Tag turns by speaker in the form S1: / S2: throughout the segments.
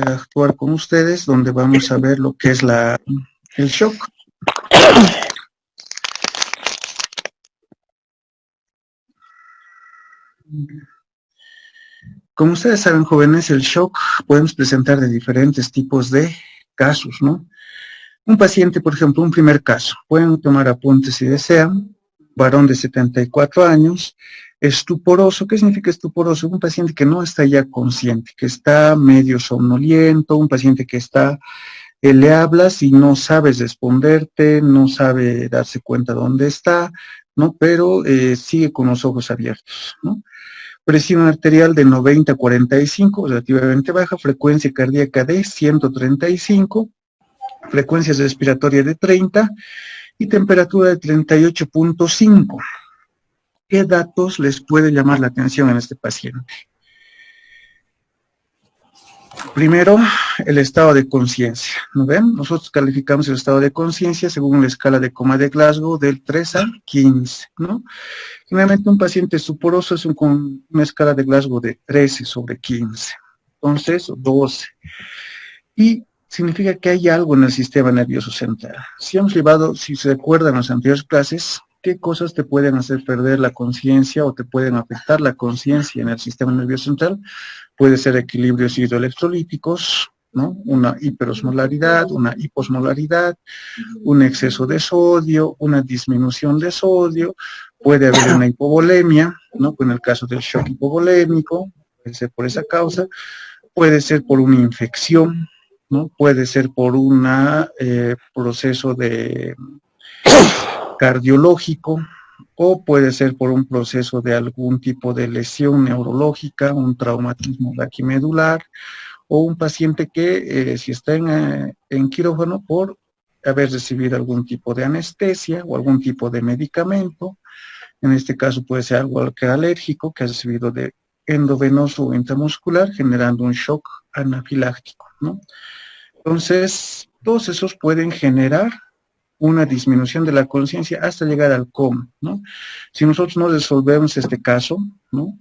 S1: interactuar con ustedes, donde vamos a ver lo que es el shock. Como ustedes saben, jóvenes, el shock podemos presentar de diferentes tipos de casos, ¿no? Un paciente, por ejemplo, un primer caso, pueden tomar apuntes si desean, varón de 74 años, estuporoso. ¿Qué significa estuporoso? Un paciente que no está ya consciente, que está medio somnoliento, un paciente que está, le hablas y no sabes responderte, no sabe darse cuenta dónde está, ¿no? Pero sigue con los ojos abiertos, ¿no? Presión arterial de 90 a 45, relativamente baja, frecuencia cardíaca de 135, frecuencia respiratoria de 30 y temperatura de 38.5. ¿Qué datos les puede llamar la atención en este paciente? Primero, el estado de conciencia. ¿No ven? Nosotros calificamos el estado de conciencia según la escala de coma de Glasgow del 3 al 15, ¿no? Generalmente un paciente estuporoso es con una escala de Glasgow de 13 sobre 15, entonces 12. Y significa que hay algo en el sistema nervioso central. Si hemos llevado, si se recuerdan las anteriores clases, qué cosas te pueden hacer perder la conciencia o te pueden afectar la conciencia en el sistema nervioso central. Puede ser equilibrios hidroelectrolíticos, ¿no? Una hiperosmolaridad, una hiposmolaridad, un exceso de sodio, una disminución de sodio, puede haber una hipovolemia, ¿no? En el caso del shock hipovolémico, puede ser por esa causa, puede ser por una infección, ¿no? Puede ser por un proceso de cardiológico, o puede ser por un proceso de algún tipo de lesión neurológica, un traumatismo raquimedular, o un paciente que si está en quirófano por haber recibido algún tipo de anestesia o algún tipo de medicamento. En este caso puede ser algo alérgico que ha recibido de endovenoso o intramuscular, generando un shock anafiláctico, ¿no? Entonces, todos esos pueden generar una disminución de la conciencia hasta llegar al coma, ¿no? Si nosotros no resolvemos este caso, ¿no?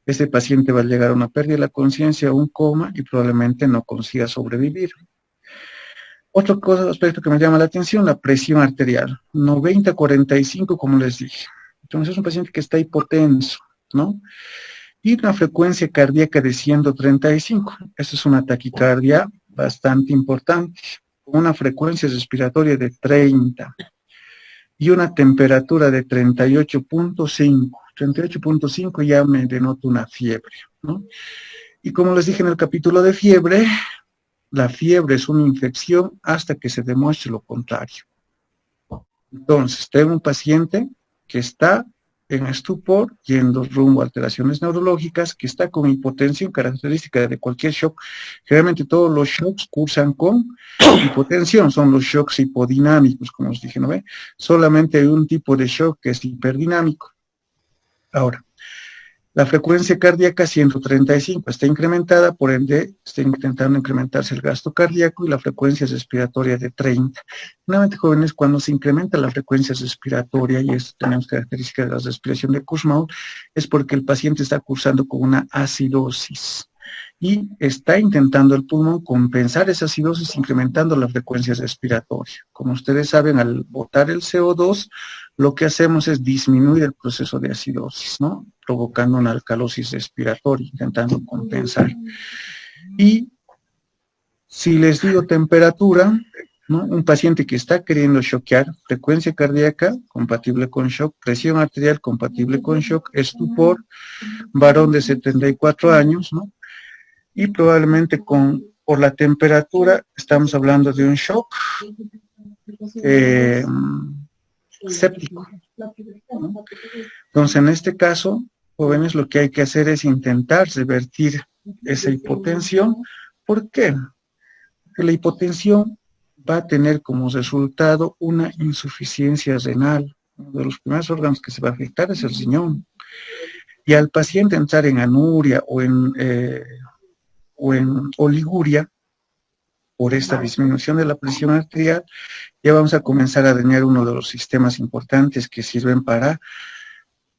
S1: Este paciente va a llegar a una pérdida de la conciencia, un coma, y probablemente no consiga sobrevivir. Otro aspecto que me llama la atención, la presión arterial, 90-45, como les dije. Entonces es un paciente que está hipotenso, ¿no? Y una frecuencia cardíaca de 135. Esta es una taquicardia bastante importante, con una frecuencia respiratoria de 30 y una temperatura de 38.5. 38.5 ya me denota una fiebre, ¿no? Y como les dije en el capítulo de fiebre, la fiebre es una infección hasta que se demuestre lo contrario. Entonces, tengo un paciente que está en estupor, yendo rumbo a alteraciones neurológicas, que está con hipotensión característica de cualquier shock. Generalmente todos los shocks cursan con hipotensión, son los shocks hipodinámicos, como os dije, ¿no ve? Solamente hay un tipo de shock que es hiperdinámico. Ahora, la frecuencia cardíaca 135 está incrementada, por ende está intentando incrementarse el gasto cardíaco y la frecuencia respiratoria de 30. Nuevamente, jóvenes, cuando se incrementa la frecuencia respiratoria, y esto tenemos características de la respiración de Kussmaul, es porque el paciente está cursando con una acidosis y está intentando el pulmón compensar esa acidosis incrementando la frecuencia respiratoria. Como ustedes saben, al botar el CO2, lo que hacemos es disminuir el proceso de acidosis, ¿no? Provocando una alcalosis respiratoria, intentando compensar. Y si les digo temperatura, ¿no? Un paciente que está queriendo shockear, frecuencia cardíaca compatible con shock, presión arterial compatible con shock, estupor, varón de 74 años, ¿no? Y probablemente por la temperatura estamos hablando de un shock séptico, ¿no? Entonces, en este caso, jóvenes, lo que hay que hacer es intentar revertir esa hipotensión. ¿Por qué? Porque la hipotensión va a tener como resultado una insuficiencia renal. Uno de los primeros órganos que se va a afectar es el riñón. Y al paciente entrar en anuria o en oliguria, por esta disminución de la presión arterial, ya vamos a comenzar a dañar uno de los sistemas importantes que sirven para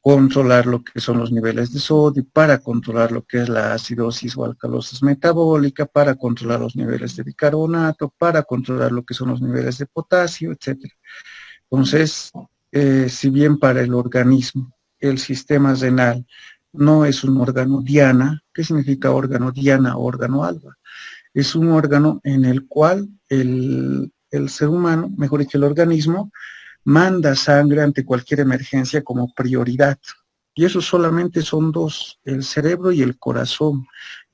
S1: controlar lo que son los niveles de sodio, para controlar lo que es la acidosis o alcalosis metabólica, para controlar los niveles de bicarbonato, para controlar lo que son los niveles de potasio, etcétera. Entonces, si bien para el organismo el sistema renal no es un órgano diana, ¿qué significa órgano diana o órgano alfa? Es un órgano en el cual el ser humano, mejor dicho, el organismo, manda sangre ante cualquier emergencia como prioridad. Y eso solamente son dos, el cerebro y el corazón.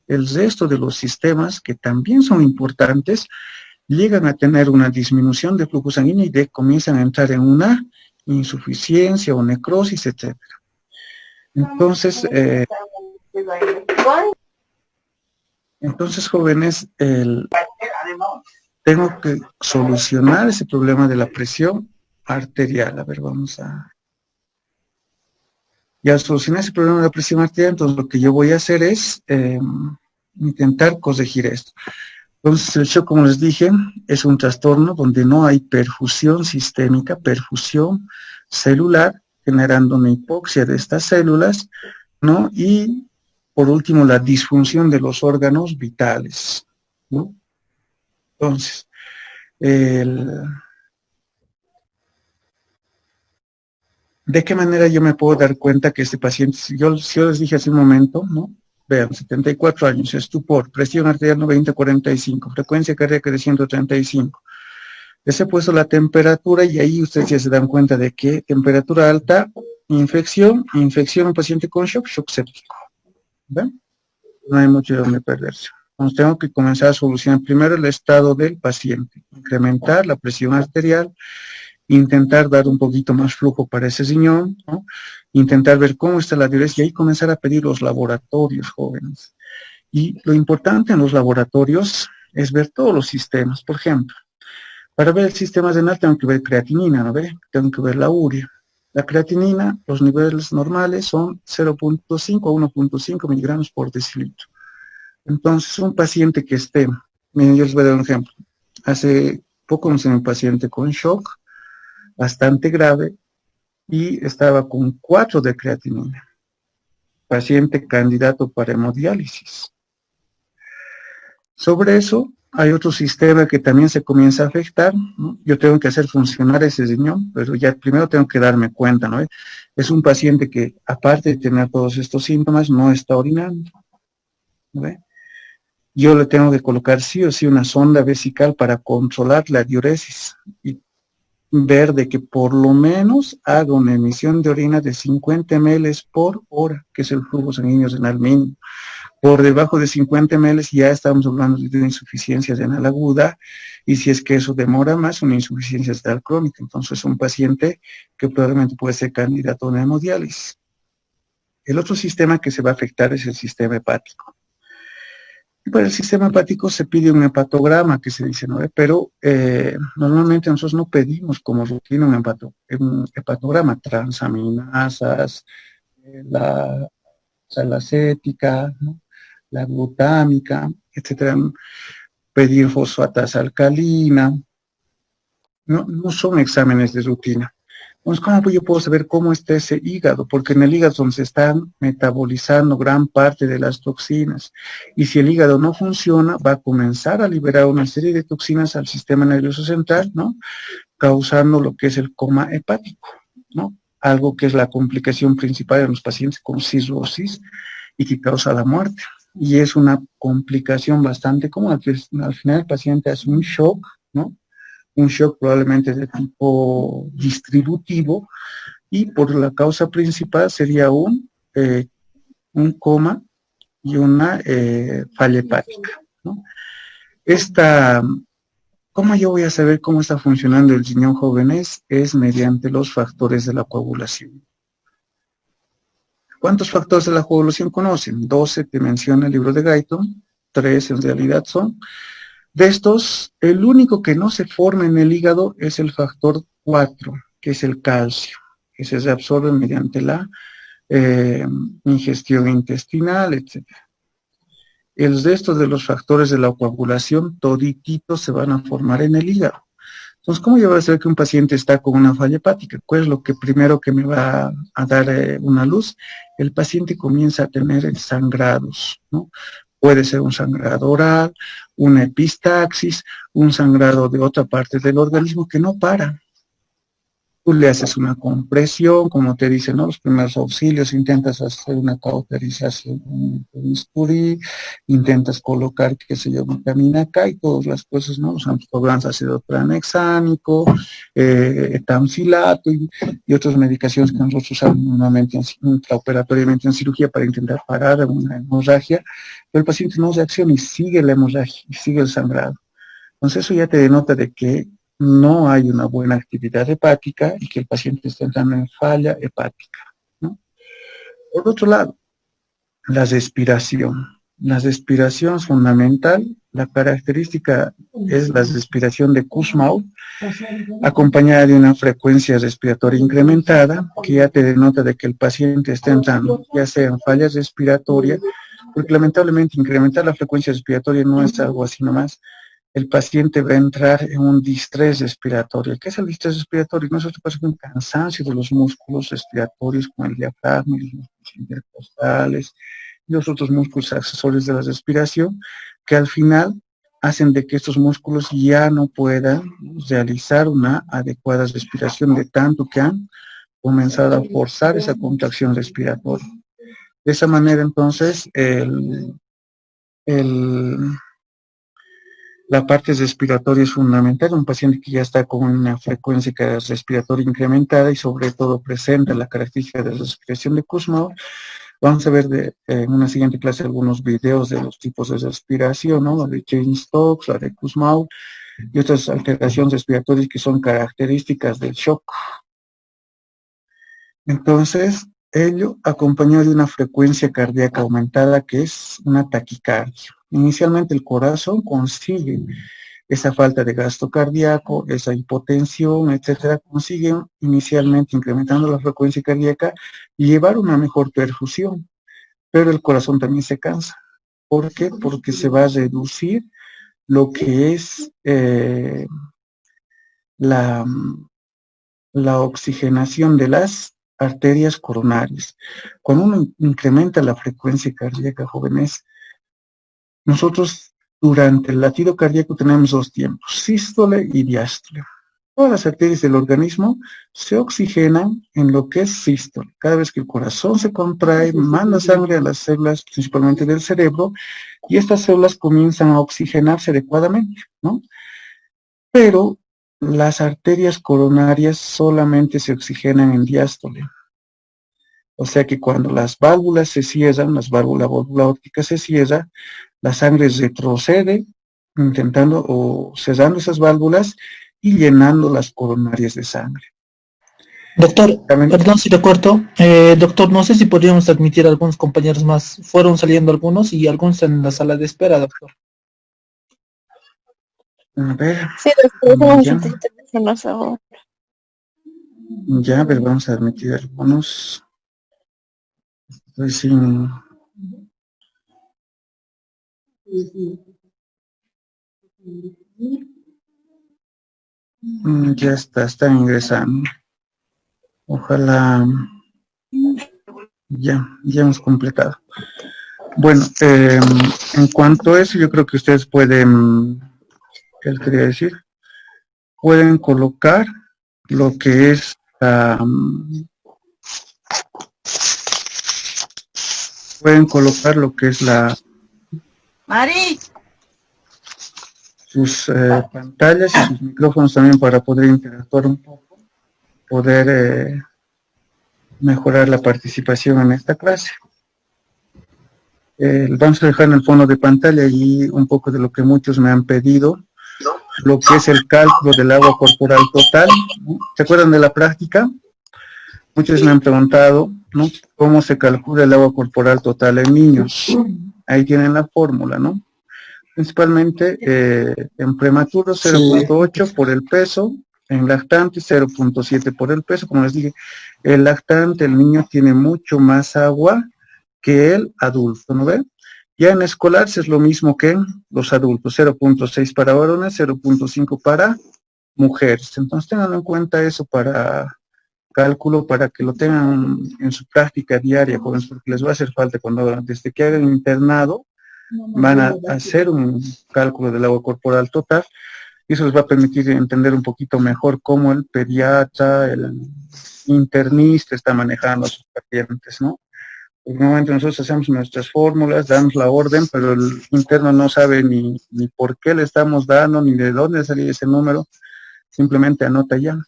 S1: El resto de los sistemas, que también son importantes, llegan a tener una disminución de flujo sanguíneo y comienzan a entrar en una insuficiencia o necrosis, etc. Entonces, jóvenes, tengo que solucionar ese problema de la presión arterial. A ver, vamos a... Ya solucionar ese problema de la presión arterial, entonces lo que yo voy a hacer es intentar corregir esto. Entonces, el shock, como les dije, es un trastorno donde no hay perfusión sistémica, perfusión celular, generando una hipoxia de estas células, ¿no? Y, por último, la disfunción de los órganos vitales, ¿no? Entonces, ¿de qué manera yo me puedo dar cuenta que este paciente, si yo les dije hace un momento, ¿no? Vean, 74 años, estupor, presión arterial 90-45, frecuencia cardíaca de 135. Les he puesto la temperatura y ahí ustedes ya se dan cuenta de que temperatura alta, infección, un paciente con shock, shock séptico. ¿Ven? No hay mucho de donde perderse. Entonces tengo que comenzar a solucionar primero el estado del paciente, incrementar la presión arterial, intentar dar un poquito más flujo para ese riñón, ¿no? Intentar ver cómo está la diuresis y ahí comenzar a pedir los laboratorios, jóvenes. Y lo importante en los laboratorios es ver todos los sistemas. Por ejemplo, para ver el sistema renal tengo que ver creatinina, ¿no ve? Tengo que ver la urea. La creatinina, los niveles normales son 0.5 a 1.5 miligramos por decilitro. Entonces, un paciente que esté, miren, yo les voy a dar un ejemplo. Hace poco conocí a un paciente con shock, bastante grave, y estaba con 4 de creatinina. Paciente candidato para hemodiálisis. Sobre eso, hay otro sistema que también se comienza a afectar, ¿no? Yo tengo que hacer funcionar ese riñón, pero ya primero tengo que darme cuenta, ¿no? Es un paciente que, aparte de tener todos estos síntomas, no está orinando, ¿no? Yo le tengo que colocar sí o sí una sonda vesical para controlar la diuresis y ver de que por lo menos haga una emisión de orina de 50 ml por hora, que es el flujo sanguíneo renal mínimo. Por debajo de 50 ml ya estamos hablando de una insuficiencia renal aguda, y si es que eso demora más, una insuficiencia renal crónica. Entonces es un paciente que probablemente puede ser candidato a una hemodiálisis. El otro sistema que se va a afectar es el sistema hepático. Y para el sistema hepático se pide un hepatograma, que se dice, ¿no? Pero normalmente nosotros no pedimos como rutina un hepatograma, transaminasas, la salacética, ¿no? La glutámica, etcétera. Pedir fosfatasa alcalina, no son exámenes de rutina. Entonces, ¿cómo yo puedo saber cómo está ese hígado? Porque en el hígado es donde se están metabolizando gran parte de las toxinas. Y si el hígado no funciona, va a comenzar a liberar una serie de toxinas al sistema nervioso central, ¿no? Causando lo que es el coma hepático, ¿no? Algo que es la complicación principal en los pacientes con cirrosis y que causa la muerte. Y es una complicación bastante común. Al final el paciente hace un shock, ¿no? Un shock probablemente de tipo distributivo, y por la causa principal sería un coma y una falla hepática, ¿no? ¿Cómo yo voy a saber cómo está funcionando el riñón, jóvenes? Es mediante los factores de la coagulación. ¿Cuántos factores de la coagulación conocen? 12 que menciona el libro de Guyton, 3 en realidad son. De estos, el único que no se forma en el hígado es el factor 4, que es el calcio, que se reabsorbe mediante la ingestión intestinal, etc. El resto de los factores de la coagulación, todititos se van a formar en el hígado. Entonces, ¿cómo yo voy a saber que un paciente está con una falla hepática? ¿Cuál es lo que primero que me va a dar una luz? El paciente comienza a tener sangrados, ¿no? Puede ser un sangrado oral, una epistaxis, un sangrado de otra parte del organismo que no para. Tú le haces una compresión, como te dicen, ¿no? Los primeros auxilios, intentas hacer una cauterización con bisturí, intentas colocar, qué sé yo, vitamina K y todas las cosas, ¿no? Los anticoagulantes, ácido tranexámico, etamcilato y otras medicaciones que nosotros usamos normalmente intraoperatoriamente en cirugía para intentar parar una hemorragia, pero el paciente no reacciona y sigue la hemorragia, y sigue el sangrado. Entonces eso ya te denota de que no hay una buena actividad hepática y que el paciente está entrando en falla hepática, ¿no? Por otro lado, la respiración. La respiración es fundamental. La característica es la respiración de Kussmaul, acompañada de una frecuencia respiratoria incrementada, que ya te denota de que el paciente está entrando, ya sea en falla respiratoria, porque lamentablemente incrementar la frecuencia respiratoria no es algo así nomás. El paciente va a entrar en un distrés respiratorio. ¿Qué es el distrés respiratorio? No es otra cosa que un cansancio de los músculos respiratorios, como el diafragma, los músculos intercostales y los otros músculos accesorios de la respiración, que al final hacen de que estos músculos ya no puedan realizar una adecuada respiración de tanto que han comenzado a forzar esa contracción respiratoria. De esa manera, entonces, el la parte respiratoria es fundamental. Un paciente que ya está con una frecuencia respiratoria incrementada y sobre todo presenta la característica de respiración de Kussmaul. Vamos a ver en una siguiente clase algunos videos de los tipos de respiración, ¿no? La de Cheyne-Stokes, la de Kussmaul y otras alteraciones respiratorias que son características del shock. Entonces, ello acompañado de una frecuencia cardíaca aumentada que es una taquicardia. Inicialmente el corazón consigue esa falta de gasto cardíaco, esa hipotensión, etcétera, consiguen inicialmente incrementando la frecuencia cardíaca y llevar una mejor perfusión, pero el corazón también se cansa. ¿Por qué? Porque se va a reducir lo que es la, la oxigenación de las arterias coronarias. Cuando uno incrementa la frecuencia cardíaca, jóvenes, nosotros durante el latido cardíaco tenemos dos tiempos, sístole y diástole. Todas las arterias del organismo se oxigenan en lo que es sístole. Cada vez que el corazón se contrae, manda sangre a las células, principalmente del cerebro, y estas células comienzan a oxigenarse adecuadamente, ¿no? Pero las arterias coronarias solamente se oxigenan en diástole. O sea que cuando las válvulas se cierran, la válvula óptica se cierra, la sangre retrocede, intentando o cerrando esas válvulas y llenando las coronarias de sangre.
S2: Doctor, perdón si te corto. Doctor, no sé si podríamos admitir a algunos compañeros más. Fueron saliendo algunos y algunos están en la sala de espera, doctor.
S1: A ver.
S3: Sí, doctor, vamos a teléfonos ahora.
S1: Ya, a ver, vamos a admitir algunos. Pues sí. Ya está ingresando. Ojalá ya hemos completado. Bueno, en cuanto a eso, yo creo que ustedes pueden, ¿qué les quería decir? Pueden colocar lo que es
S3: Mari,
S1: sus pantallas y sus micrófonos también para poder interactuar un poco, poder mejorar la participación en esta clase. Vamos a dejar en el fondo de pantalla y un poco de lo que muchos me han pedido, lo que es el cálculo del agua corporal total. ¿Se acuerdan de la práctica? Muchos me han preguntado, ¿no?, cómo se calcula el agua corporal total en niños. Ahí tienen la fórmula, ¿no? Principalmente en prematuros 0.8 por el peso, en lactantes 0.7 por el peso. Como les dije, el lactante, el niño, tiene mucho más agua que el adulto, ¿no ve? Ya en escolares es lo mismo que en los adultos, 0.6 para varones, 0.5 para mujeres. Entonces tengan en cuenta eso para cálculo, para que lo tengan en su práctica diaria, jóvenes, porque les va a hacer falta cuando, desde que hagan internado, van a hacer un cálculo del agua corporal total, y eso les va a permitir entender un poquito mejor cómo el pediatra, el internista está manejando a sus pacientes, ¿no? Porque normalmente nosotros hacemos nuestras fórmulas, damos la orden, pero el interno no sabe ni por qué le estamos dando, ni de dónde salió ese número, simplemente anota ya.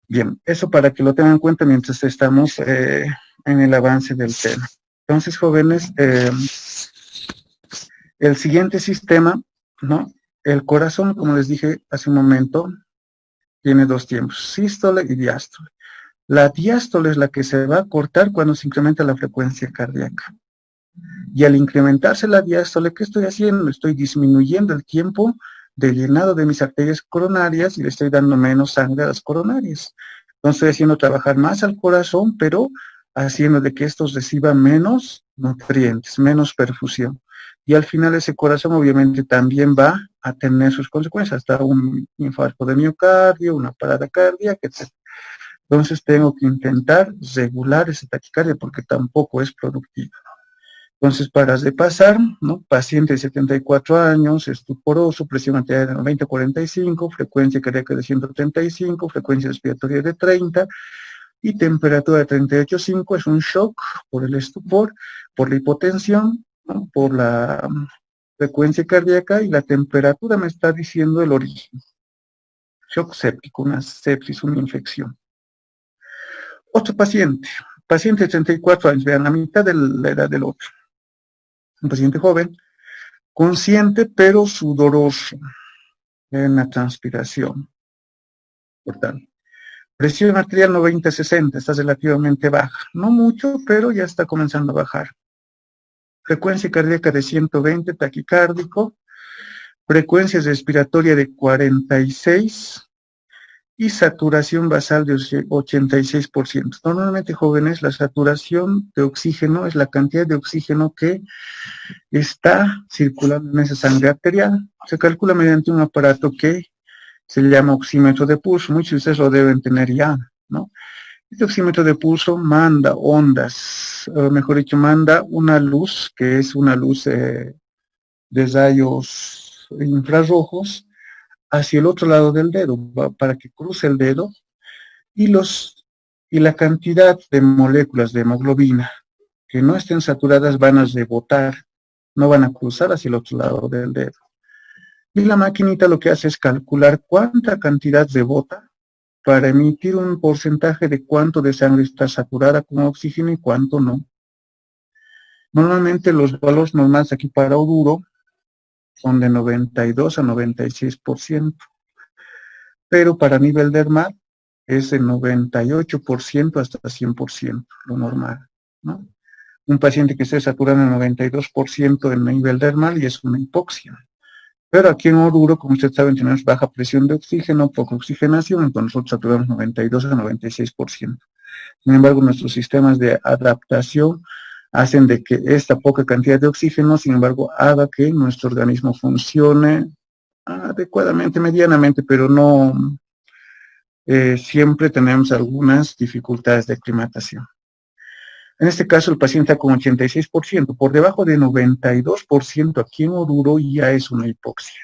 S1: Bien, eso para que lo tengan en cuenta mientras estamos en el avance del tema. Entonces, jóvenes, el siguiente sistema, ¿no? El corazón, como les dije hace un momento, tiene dos tiempos, sístole y diástole. La diástole es la que se va a cortar cuando se incrementa la frecuencia cardíaca. Y al incrementarse la diástole, ¿qué estoy haciendo? Estoy disminuyendo el tiempo de llenado de mis arterias coronarias y le estoy dando menos sangre a las coronarias. Entonces estoy haciendo trabajar más al corazón, pero haciendo de que estos reciban menos nutrientes, menos perfusión. Y al final ese corazón obviamente también va a tener sus consecuencias, hasta un infarto de miocardio, una parada cardíaca, etc. Entonces tengo que intentar regular esa taquicardia porque tampoco es productiva. Entonces, para repasar, ¿no? Paciente de 74 años, estuporoso, presión arterial de 90-45, frecuencia cardíaca de 135, frecuencia respiratoria de 30 y temperatura de 38,5. Es un shock por el estupor, por la hipotensión, ¿no? Por la frecuencia cardíaca, y la temperatura me está diciendo el origen. Shock séptico, una sepsis, una infección. Otro paciente de 34 años, vean, la mitad de la edad del otro. Un paciente joven, consciente pero sudoroso en la transpiración. Por tal. Presión arterial 90-60, está relativamente baja. No mucho, pero ya está comenzando a bajar. Frecuencia cardíaca de 120, taquicárdico. Frecuencia respiratoria de 46 y saturación basal de 86%. Normalmente, jóvenes, la saturación de oxígeno es la cantidad de oxígeno que está circulando en esa sangre arterial. Se calcula mediante un aparato que se llama oxímetro de pulso. Muchos de ustedes lo deben tener ya, ¿no? Este oxímetro de pulso manda ondas, mejor dicho, manda una luz, que es una luz de rayos infrarrojos, hacia el otro lado del dedo, para que cruce el dedo, y la cantidad de moléculas de hemoglobina que no estén saturadas van a rebotar, no van a cruzar hacia el otro lado del dedo. Y la maquinita lo que hace es calcular cuánta cantidad rebota para emitir un porcentaje de cuánto de sangre está saturada con oxígeno y cuánto no. Normalmente los valores normales aquí para Oruro son de 92 a 96%, pero para nivel del mar es de 98% hasta 100%, lo normal, ¿no? Un paciente que esté saturado en 92% en nivel dermal y es una hipoxia. Pero aquí en Oruro, como ustedes saben, tenemos baja presión de oxígeno, poca oxigenación, entonces nosotros saturamos 92 a 96%. Sin embargo, nuestros sistemas de adaptación hacen de que esta poca cantidad de oxígeno, sin embargo, haga que nuestro organismo funcione adecuadamente, medianamente, pero no siempre tenemos algunas dificultades de aclimatación. En este caso, el paciente está con 86%, por debajo de 92% aquí en Oruro ya es una hipoxia.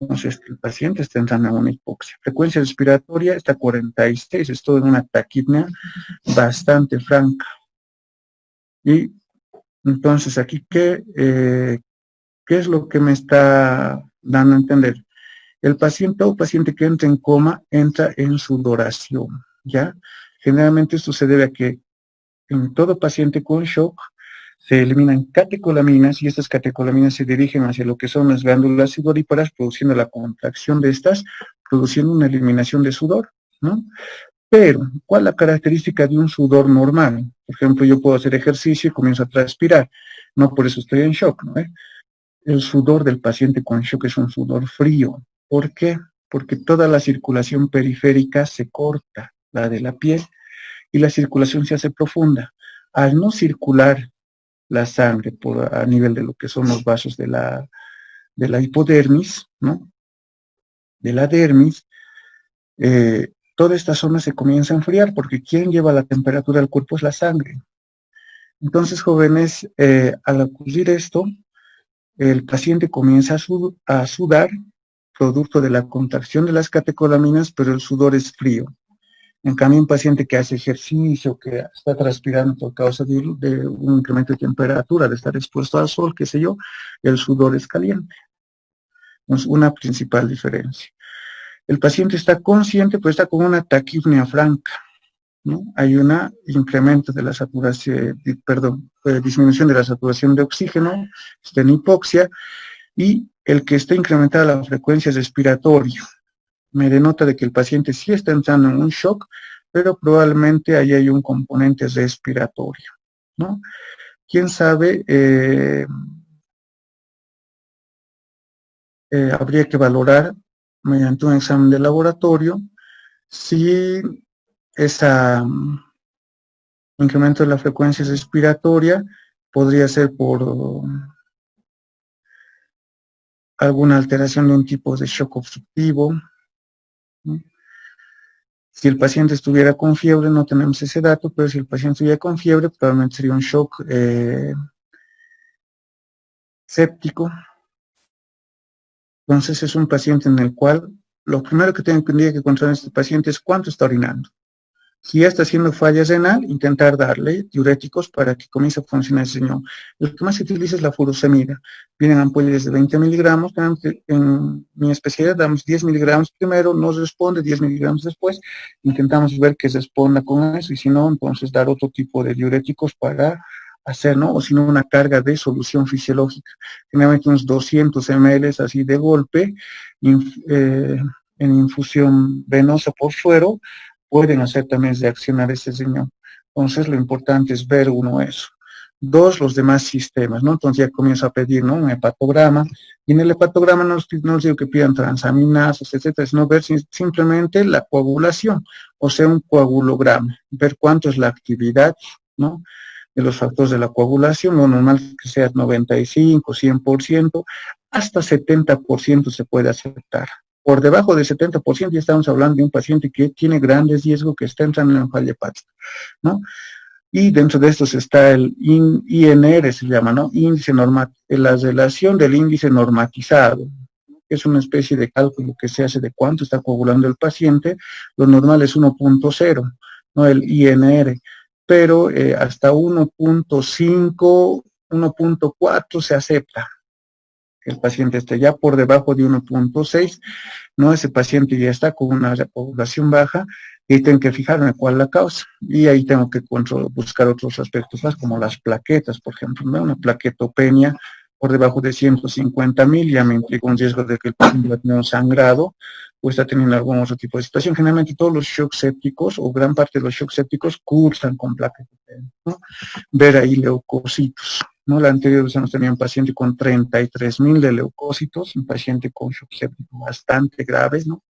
S1: Entonces, el paciente está entrando en una hipoxia. Frecuencia respiratoria está 46, estoy en una taquipnea bastante franca. Y entonces aquí, ¿qué es lo que me está dando a entender? El paciente o paciente que entra en coma entra en sudoración, ¿ya? Generalmente esto se debe a que en todo paciente con shock se eliminan catecolaminas y estas catecolaminas se dirigen hacia lo que son las glándulas sudoríparas, produciendo la contracción de estas, produciendo una eliminación de sudor, ¿no? Pero, ¿cuál es la característica de un sudor normal? Por ejemplo, yo puedo hacer ejercicio y comienzo a transpirar, no por eso estoy en shock, ¿no? El sudor del paciente con shock es un sudor frío. ¿Por qué? Porque toda la circulación periférica se corta, la de la piel, y la circulación se hace profunda. Al no circular la sangre a nivel de lo que son los vasos de la hipodermis, ¿no? de la dermis, toda esta zona se comienza a enfriar, porque quien lleva la temperatura del cuerpo es la sangre. Entonces, jóvenes, al ocurrir esto, el paciente comienza a sudar, producto de la contracción de las catecolaminas, pero el sudor es frío. En cambio, un paciente que hace ejercicio, que está transpirando por causa de un incremento de temperatura, de estar expuesto al sol, qué sé yo, el sudor es caliente. Es una principal diferencia. El paciente está consciente, pero está con una taquipnea franca, ¿no? Hay un incremento de la saturación, disminución de la saturación de oxígeno, está en hipoxia, y el que está incrementada la frecuencia respiratoria me denota de que el paciente sí está entrando en un shock, pero probablemente ahí hay un componente respiratorio, ¿no? ¿Quién sabe? Habría que valorar mediante un examen de laboratorio si ese incremento de la frecuencia respiratoria podría ser por alguna alteración de un tipo de shock obstructivo, ¿no? Si el paciente estuviera con fiebre, no tenemos ese dato, pero si el paciente estuviera con fiebre, probablemente sería un shock séptico. Entonces es un paciente en el cual lo primero que tendría que controlar este paciente es cuánto está orinando. Si ya está haciendo falla renal, intentar darle diuréticos para que comience a funcionar ese riñón. Lo que más se utiliza es la furosemida. Vienen ampollas de 20 miligramos, en mi especialidad damos 10 miligramos primero, no responde, 10 miligramos después, intentamos ver que responda con eso, y si no, entonces dar otro tipo de diuréticos para hacer, ¿no? O si no, una carga de solución fisiológica. Generalmente unos 200 ml así de golpe, en infusión venosa por suero, pueden hacer también reaccionar ese riñón. Entonces, lo importante es ver uno eso. Dos, los demás sistemas, ¿no? Entonces ya comienzo a pedir, ¿no? Un hepatograma, y en el hepatograma no les digo que pidan transaminasas, etcétera, sino ver simplemente la coagulación, o sea, un coagulograma, ver cuánto es la actividad, ¿no? De los factores de la coagulación, lo normal es que sea 95, 100%, hasta 70% se puede aceptar. Por debajo de 70% ya estamos hablando de un paciente que tiene grandes riesgos, que está entrando en falla hepática, ¿no? Y dentro de estos está el INR, se llama, ¿no? Índice la relación del índice normatizado, que es una especie de cálculo que se hace de cuánto está coagulando el paciente. Lo normal es 1.0, ¿no? El INR, pero hasta 1.5, 1.4 se acepta. El paciente esté ya por debajo de 1.6, ¿no? Ese paciente ya está con una repoblación baja, y tengo que fijarme cuál es la causa. Y ahí tengo que buscar otros aspectos más, como las plaquetas, por ejemplo, ¿no? Una plaquetopenia por debajo de 150.000 ya me implica un riesgo de que el paciente va a tener un sangrado o está teniendo algún otro tipo de situación. Generalmente todos los shocks sépticos, o gran parte de los shocks sépticos, cursan con plaquetopenia, ¿no? Ver ahí leucocitos, ¿no? La anterior vez nos tenía un paciente con 33.000 de leucocitos, un paciente con shock séptico bastante graves, ¿no?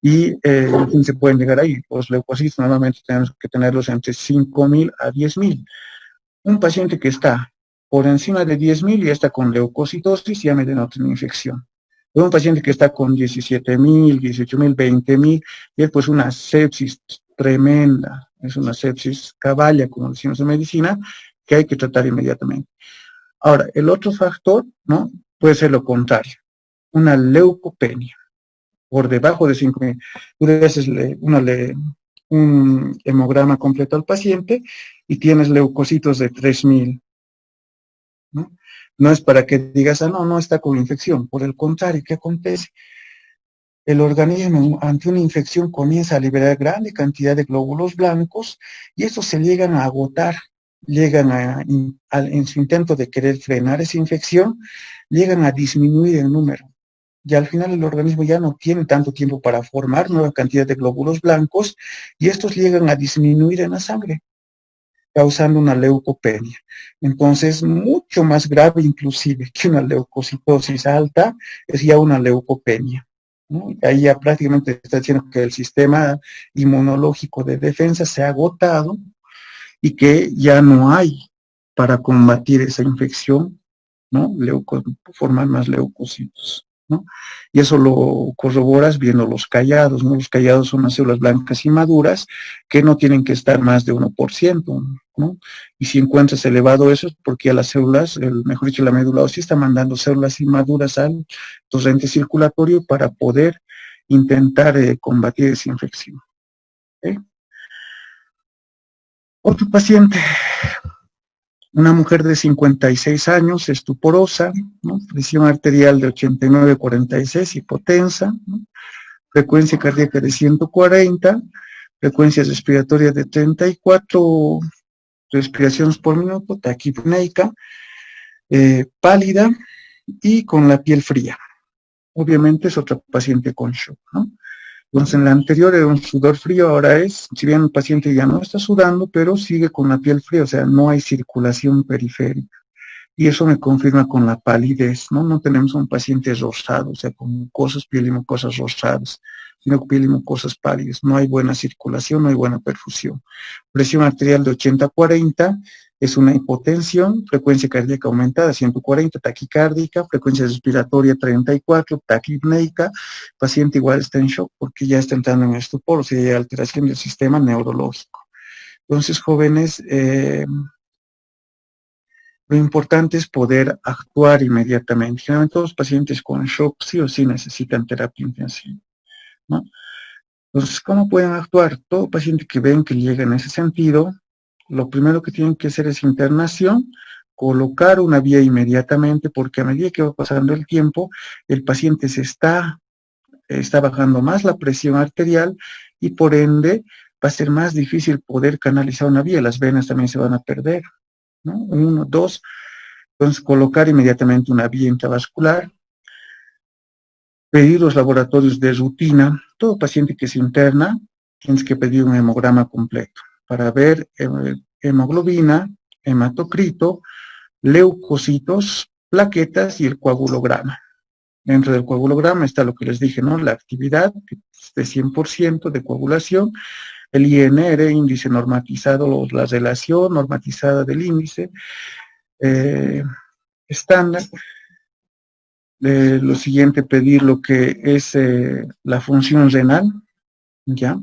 S1: Y se pueden llegar ahí. Los leucocitos normalmente tenemos que tenerlos entre 5.000 a 10.000. Un paciente que está por encima de 10.000 ya está con leucocitosis, ya me denota una infección. Un paciente que está con 17.000, 18.000, 20.000, y es pues una sepsis tremenda, es una sepsis caballa, como decimos en medicina, que hay que tratar inmediatamente. Ahora, el otro factor, ¿no? Puede ser lo contrario, una leucopenia por debajo de 5.000. Tú le haces un hemograma completo al paciente y tienes leucocitos de 3.000, ¿no? No es para que digas, no está con infección. Por el contrario, ¿qué acontece? El organismo ante una infección comienza a liberar grande cantidad de glóbulos blancos, y estos se llegan a agotar, en su intento de querer frenar esa infección, llegan a disminuir el número. Y al final el organismo ya no tiene tanto tiempo para formar nueva cantidad de glóbulos blancos, y estos llegan a disminuir en la sangre, causando una leucopenia. Entonces, mucho más grave inclusive que una leucocitosis alta, es ya una leucopenia, ¿no? Ahí ya prácticamente está diciendo que el sistema inmunológico de defensa se ha agotado y que ya no hay para combatir esa infección, ¿no? Formar más leucocitos. ¿no? Y eso lo corroboras viendo los callados, ¿no? Los callados son las células blancas inmaduras que no tienen que estar más de 1%, ¿no? Y si encuentras elevado eso es porque ya las células, mejor dicho, la médula ósea está mandando células inmaduras al torrente circulatorio para poder intentar combatir esa infección. ¿Okay? Otro paciente, una mujer de 56 años, estuporosa, ¿no? Presión arterial de 89/46, hipotensa, ¿no? Frecuencia cardíaca de 140, frecuencia respiratoria de 34 respiraciones por minuto, taquipneica, pálida y con la piel fría. Obviamente es otra paciente con shock, ¿no? Entonces en la anterior era un sudor frío, ahora es, si bien el paciente ya no está sudando, pero sigue con la piel fría, o sea, no hay circulación periférica. Y eso me confirma con la palidez, ¿no? No tenemos un paciente rosado, o sea, con mucosas, piel y mucosas rosadas, sino con piel y mucosas pálidas. No hay buena circulación, no hay buena perfusión. Presión arterial de 80/40 es una hipotensión, frecuencia cardíaca aumentada 140, taquicárdica, frecuencia respiratoria 34, taquipneica, paciente igual está en shock porque ya está entrando en estupor, o sea, hay alteración del sistema neurológico. Entonces, jóvenes, lo importante es poder actuar inmediatamente. Generalmente todos los pacientes con shock sí o sí necesitan terapia intensiva, ¿no? Entonces, ¿cómo pueden actuar? Todo paciente que ven que llega en ese sentido, lo primero que tienen que hacer es internación, colocar una vía inmediatamente, porque a medida que va pasando el tiempo, el paciente está bajando más la presión arterial y por ende va a ser más difícil poder canalizar una vía, las venas también se van a perder, ¿no? 1, 2, entonces colocar inmediatamente una vía intravascular, pedir los laboratorios de rutina. Todo paciente que se interna, tienes que pedir un hemograma completo para ver hemoglobina, hematocrito, leucocitos, plaquetas y el coagulograma. Dentro del coagulograma está lo que les dije, ¿no? La actividad de 100% de coagulación, el INR, índice normatizado, la relación normatizada del índice, estándar. Lo siguiente, pedir lo que es la función renal, ¿ya?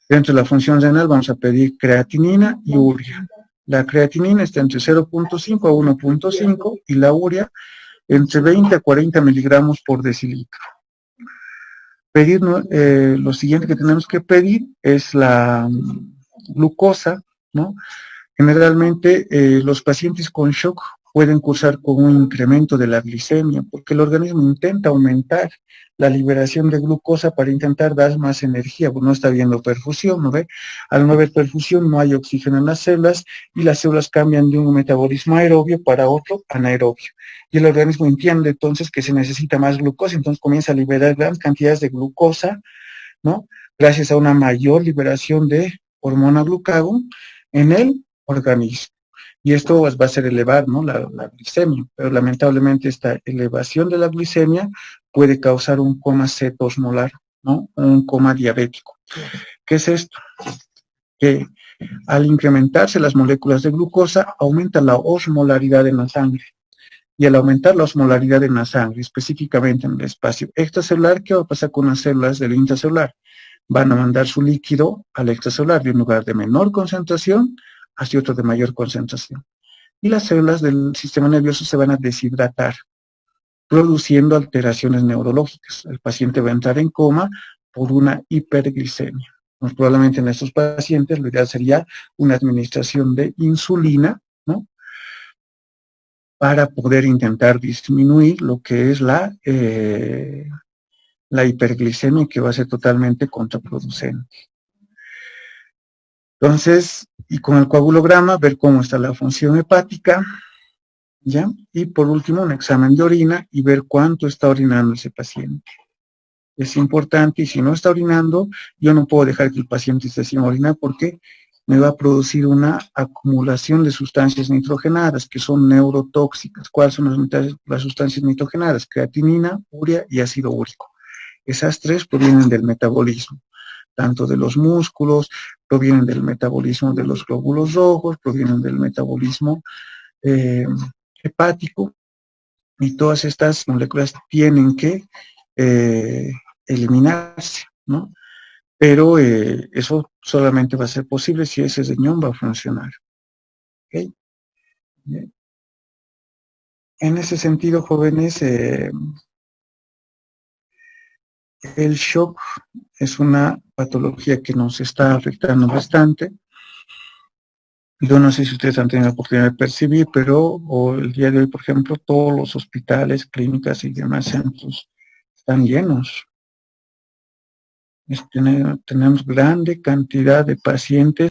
S1: Dentro de la función renal vamos a pedir creatinina y urea. La creatinina está entre 0.5 a 1.5 y la urea entre 20 a 40 miligramos por decilitro. Pedir, lo siguiente que tenemos que pedir es la glucosa, ¿no? Generalmente los pacientes con shock pueden cursar con un incremento de la glicemia, porque el organismo intenta aumentar la liberación de glucosa para intentar dar más energía, pues no está habiendo perfusión, ¿no ve? Al no haber perfusión no hay oxígeno en las células y las células cambian de un metabolismo aerobio para otro anaerobio. Y el organismo entiende entonces que se necesita más glucosa, entonces comienza a liberar grandes cantidades de glucosa, ¿no? Gracias a una mayor liberación de hormona glucagón en el organismo. Y esto va a hacer elevar, ¿no? la glicemia, pero lamentablemente esta elevación de la glicemia puede causar un coma cetosmolar, ¿no? Un coma diabético. ¿Qué es esto? Que al incrementarse las moléculas de glucosa, aumenta la osmolaridad en la sangre. Y al aumentar la osmolaridad en la sangre, específicamente en el espacio extracelular, ¿qué va a pasar con las células del intracelular? Van a mandar su líquido al extracelular de un lugar de menor concentración hacia otro de mayor concentración. Y las células del sistema nervioso se van a deshidratar, produciendo alteraciones neurológicas. El paciente va a entrar en coma por una hiperglicemia. Pues probablemente en estos pacientes lo ideal sería una administración de insulina, ¿no? Para poder intentar disminuir lo que es la hiperglicemia, que va a ser totalmente contraproducente. Entonces, y con el coagulograma, ver cómo está la función hepática, ¿ya? Y por último, un examen de orina y ver cuánto está orinando ese paciente. Es importante, y si no está orinando, yo no puedo dejar que el paciente esté sin orinar porque me va a producir una acumulación de sustancias nitrogenadas que son neurotóxicas. ¿Cuáles son las sustancias nitrogenadas? Creatinina, urea y ácido úrico. Esas tres provienen del metabolismo, tanto de los músculos, provienen del metabolismo de los glóbulos rojos, provienen del metabolismo hepático, y todas estas moléculas tienen que eliminarse, ¿no? Pero eso solamente va a ser posible si ese riñón va a funcionar. ¿Okay? Bien. En ese sentido, jóvenes, el shock es una patología que nos está afectando bastante. Yo no sé si ustedes han tenido la oportunidad de percibir, pero el día de hoy, por ejemplo, todos los hospitales, clínicas y demás centros están llenos. Tenemos grande cantidad de pacientes